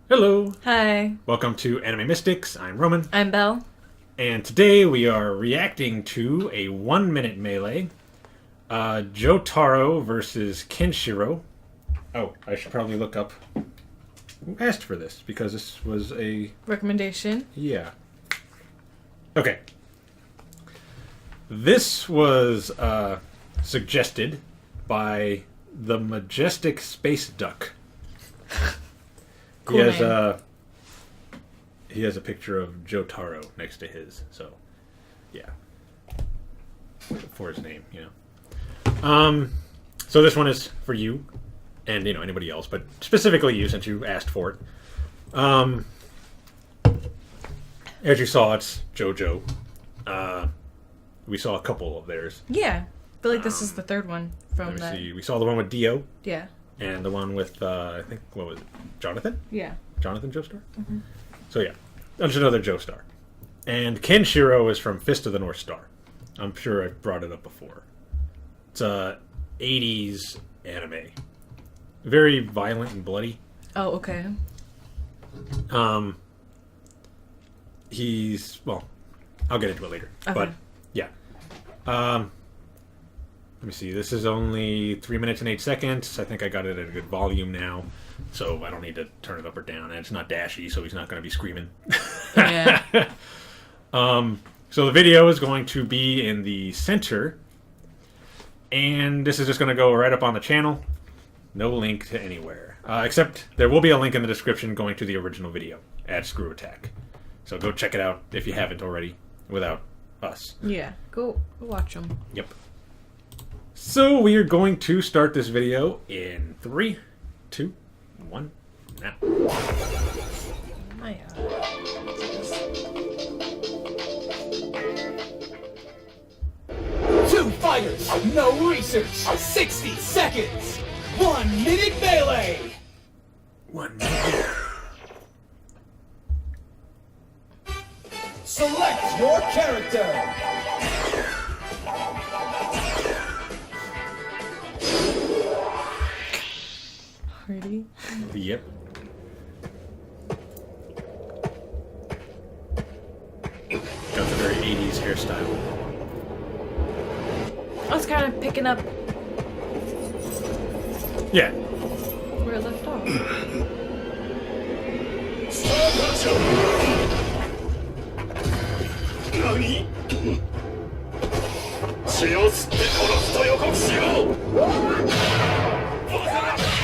Hello. Hi. Welcome to Anime Mystics. I'm Roman. I'm Belle. And today we are reacting to a 1-minute melee. Jotaro versus Kenshiro. Oh, I should probably look up who asked for this, because this was a... Recommendation. Yeah. Okay. This was suggested by the Majestic Space Duck. Cool name. He has a picture of Jotaro next to his, so yeah, for his name, you know. So this one is for you, and anybody else, but specifically you since you asked for it. As you saw, it's Jojo. We saw a couple of theirs. Yeah, I feel like this is the third one from Let me that. see. We saw the one with Dio. Yeah. And the one with I think what was it? Jonathan? Yeah. Jonathan Joestar? Mm-hmm. So yeah, there's another Joestar. And Kenshiro is from Fist of the North Star. I'm sure I've brought it up before. It's a 80s anime. Very violent and bloody. Oh, okay. He's, well, I'll get into it later. Okay. But yeah. Let me see. This is only 3 minutes and 8 seconds. I think I got it at a good volume now, so I don't need to turn it up or down. And it's not dashy, so he's not going to be screaming. Yeah. So the video is going to be in the center, and this is just going to go right up on the channel. No link to anywhere, except there will be a link in the description going to the original video at Screw Attack. So go check it out if you haven't already, without us. Yeah. Go watch them. Yep. So we are going to start this video in 3, 2, 1, now. My Two fighters, no research, 60 seconds, 1 minute melee. 1 minute. Select your character. Ready? Yep. Got the very 80s hairstyle. I was kind of picking up Yeah. where it left off.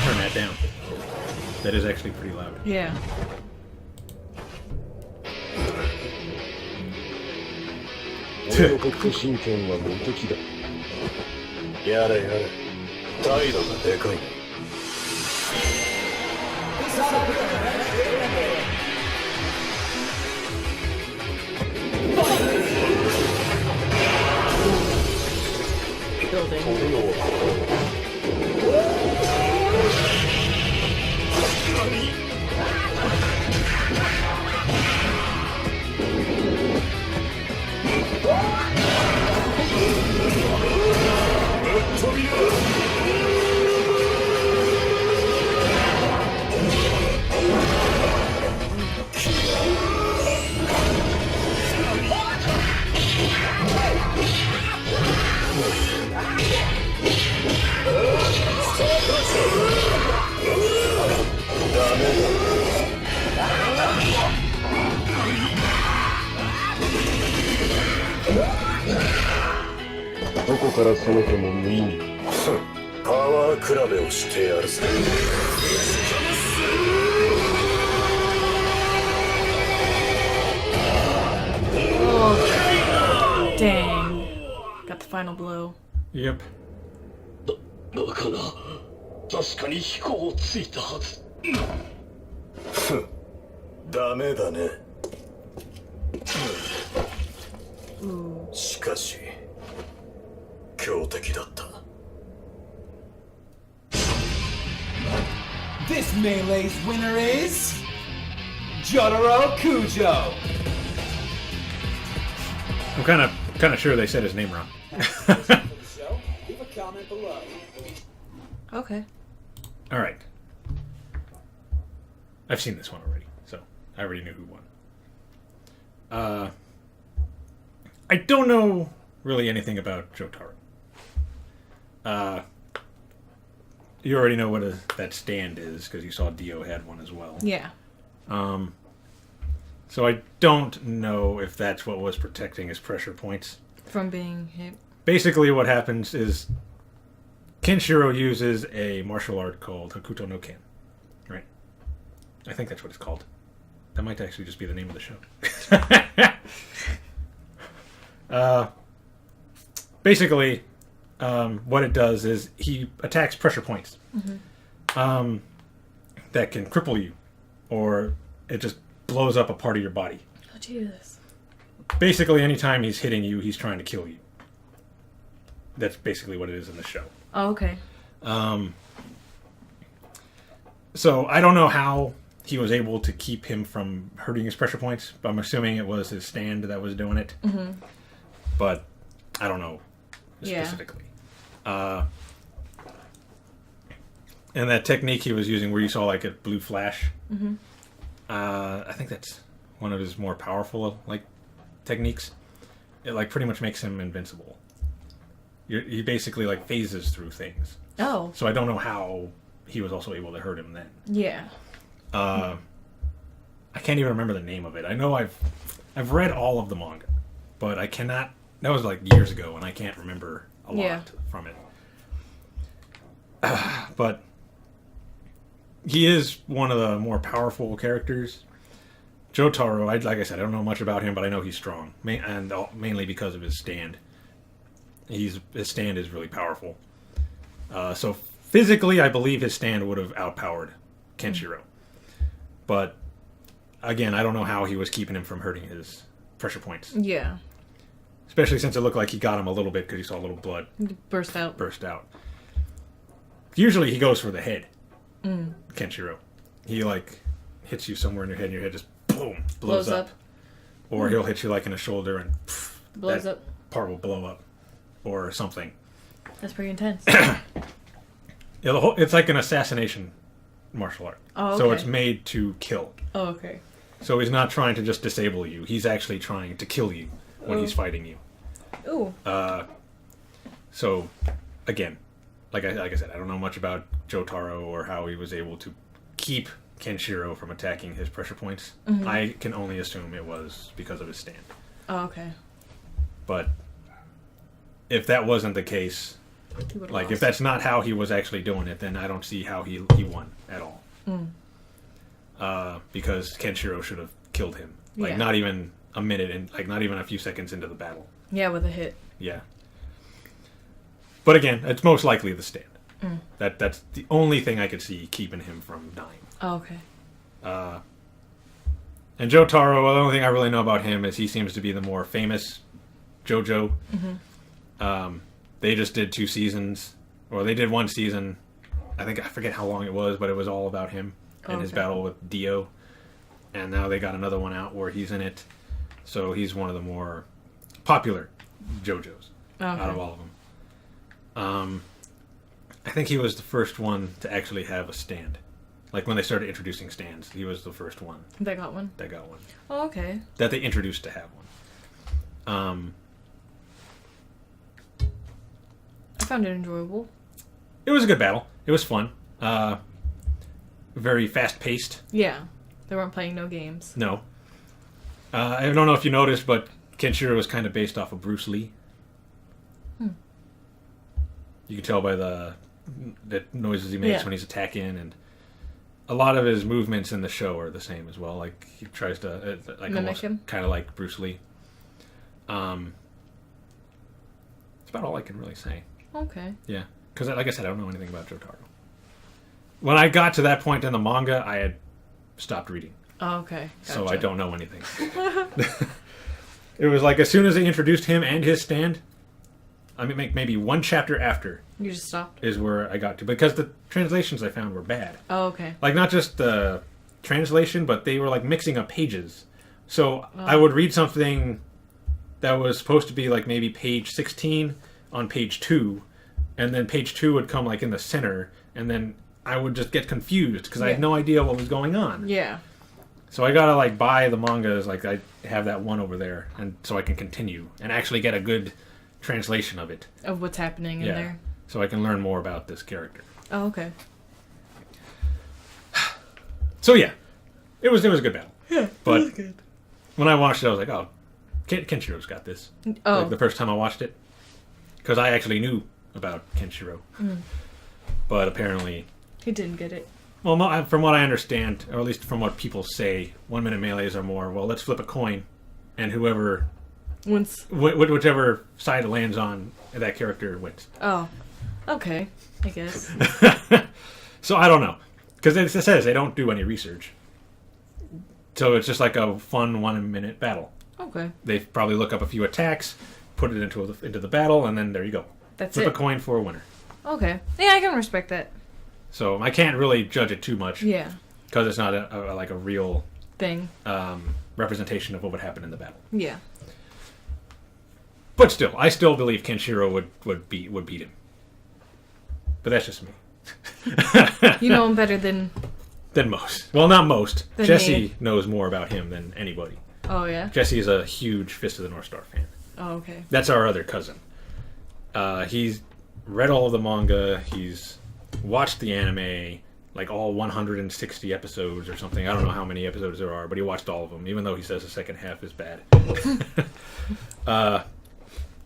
Turn that down. That is actually pretty loud. Yeah. Building. Oh, dang. Got the final blow. Yep. だから確かに飛行をついたはず。ダメだね。しかし強敵だった。This melee's winner is Jotaro Kujo. I'm kind of sure they said his name wrong. Leave a comment below. Okay. All right. I've seen this one already, so I already knew who won. I don't know really anything about Jotaro. You already know what that stand is because you saw Dio had one as well. Yeah. So I don't know if that's what was protecting his pressure points. From being hit. Basically what happens is Kenshiro uses a martial art called Hokuto no Ken. Right? I think that's what it's called. That might actually just be the name of the show. Basically, what it does is he attacks pressure points that can cripple you, or it just blows up a part of your body. Oh, Jesus. Basically, anytime he's hitting you, he's trying to kill you. That's basically what it is in the show. Oh, okay. So I don't know how he was able to keep him from hurting his pressure points, but I'm assuming it was his stand that was doing it. Mm-hmm. But I don't know specifically. And that technique he was using where you saw like a blue flash, I think that's one of his more powerful like techniques. It like pretty much makes him invincible. He basically like phases through things. Oh. So I don't know how he was also able to hurt him then. Yeah. I can't even remember the name of it. I know I've read all of the manga, but I cannot. That was like years ago, and I can't remember a lot from it. But he is one of the more powerful characters. Jotaro, like I said, I don't know much about him, but I know he's strong, and mainly because of his stand. His stand is really powerful. So physically, I believe his stand would have outpowered Kenshiro. But again, I don't know how he was keeping him from hurting his pressure points. Yeah. Especially since it looked like he got him a little bit because he saw a little blood Burst out. Usually he goes for the head. Kenshiro. He like hits you somewhere in your head and your head just boom blows up. Or he'll hit you like in the shoulder and blows up. Part will blow up. Or something. That's pretty intense. It's like an assassination martial art. Oh, okay. So it's made to kill. Oh, okay. So he's not trying to just disable you. He's actually trying to kill you when he's fighting you. Ooh. So, again, like I said, I don't know much about Jotaro or how he was able to keep Kenshiro from attacking his pressure points. I can only assume it was because of his stand. Oh, okay. But if that wasn't the case, like if that's not how he was actually doing it, then I don't see how he won at all. Because Kenshiro should have killed him. Like not even a minute and like not even a few seconds into the battle. Yeah, with a hit. Yeah. But again, it's most likely the stand. That's the only thing I could see keeping him from dying. Oh, okay. And Jotaro, well, the only thing I really know about him is he seems to be the more famous Jojo. They just did 2 seasons, or they did 1 season. I forget how long it was, but it was all about him and his battle with Dio. And now they got another one out where he's in it. So he's one of the more popular Jojos out of all of them. I think he was the first one to actually have a stand. Like when they started introducing stands, he was the first one. That got one? That got one. Oh, okay. That they introduced to have one. I found it enjoyable. It was a good battle. It was fun. Very fast-paced. Yeah. They weren't playing no games. No. I don't know if you noticed, but Kenshiro was kind of based off of Bruce Lee. You can tell by the noises he makes when he's attacking, and a lot of his movements in the show are the same as well. Like he tries to mimic him, kind of like Bruce Lee. That's about all I can really say. Okay. Yeah, because like I said, I don't know anything about Jotaro. When I got to that point in the manga, I had stopped reading. Oh, okay. Gotcha. So I don't know anything. It was like as soon as they introduced him and his stand, I mean, maybe 1 chapter after. You just stopped? Is where I got to. Because the translations I found were bad. Oh, okay. Like, not just the translation, but they were, like, mixing up pages. So I would read something that was supposed to be, like, maybe page 16 on page 2, and then page 2 would come, like, in the center, and then I would just get confused because I Yeah. had no idea what was going on. Yeah. So I gotta like buy the mangas, like I have that one over there, and so I can continue and actually get a good translation of it. Of what's happening in there. So I can learn more about this character. Oh, okay. So yeah, it was a good battle. Yeah, But when I watched it, I was like, oh, Kenshiro's got this. Oh. Like, the first time I watched it, because I actually knew about Kenshiro, but apparently, He didn't get it. well, no, from what I understand, or at least from what people say, 1 minute melees are more. Well, let's flip a coin, and whoever, Once. whichever side it lands on, that character wins. Oh. Okay. I guess. So I don't know, because it says they don't do any research, so it's just like a fun 1 minute battle. Okay. They probably look up a few attacks, put it into the battle, and then there you go. That's Flip it. a coin for a winner. Okay. Yeah, I can respect that. So I can't really judge it too much Yeah. because it's not like a real Thing. representation of what would happen in the battle. Yeah. But still, I still believe Kenshiro would beat him. But that's just me. You know him better than. Than most. Well, not most. Than Jesse me. knows more about him than anybody. Oh, yeah? Jesse is a huge Fist of the North Star fan. Oh, okay. That's our other cousin. He's read all of the manga. He's watched the anime, like all 160 episodes or something. I don't know how many episodes there are, but he watched all of them, even though he says the second half is bad.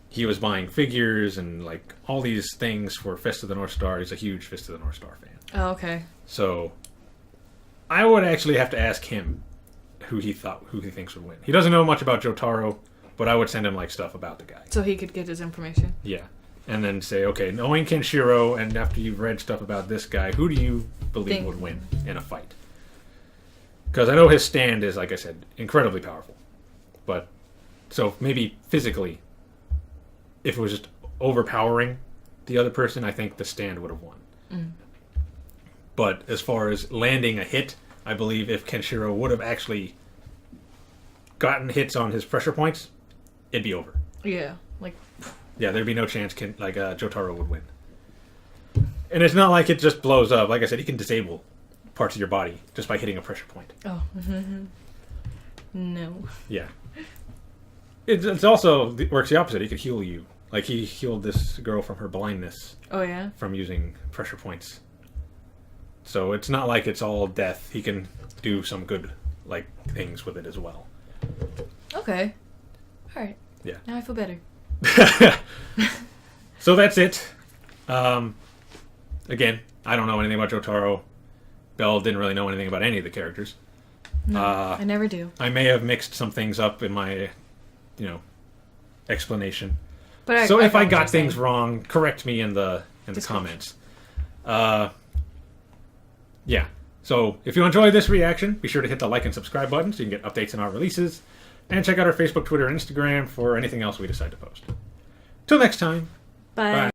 He was buying figures and like all these things for Fist of the North Star. He's a huge Fist of the North Star fan. Oh, okay. So I would actually have to ask him who he thinks would win. He doesn't know much about Jotaro, but I would send him like stuff about the guy. So he could get his information. Yeah. And then say, okay, knowing Kenshiro, and after you've read stuff about this guy, who do you believe would win in a fight? Because I know his stand is, like I said, incredibly powerful. But, so maybe physically, if it was just overpowering the other person, I think the stand would have won. But as far as landing a hit, I believe if Kenshiro would have actually gotten hits on his pressure points, it'd be over. Yeah. Like. Yeah, there'd be no chance Jotaro would win. And it's not like it just blows up. Like I said, he can disable parts of your body just by hitting a pressure point. Oh. No. Yeah. It's also it works the opposite. He could heal you. Like he healed this girl from her blindness Oh, yeah? from using pressure points. So it's not like it's all death. He can do some good like things with it as well. Okay. Alright. Yeah. Now I feel better. So that's it. Again, I don't know anything about Jotaro. Belle didn't really know anything about any of the characters. No, I never do. I may have mixed some things up in my, explanation. But So if got I what got you're things saying. wrong, correct me in the comments. Yeah. So if you enjoyed this reaction, be sure to hit the like and subscribe button so you can get updates on our releases. And check out our Facebook, Twitter, and Instagram for anything else we decide to post. Till next time. Bye. Bye.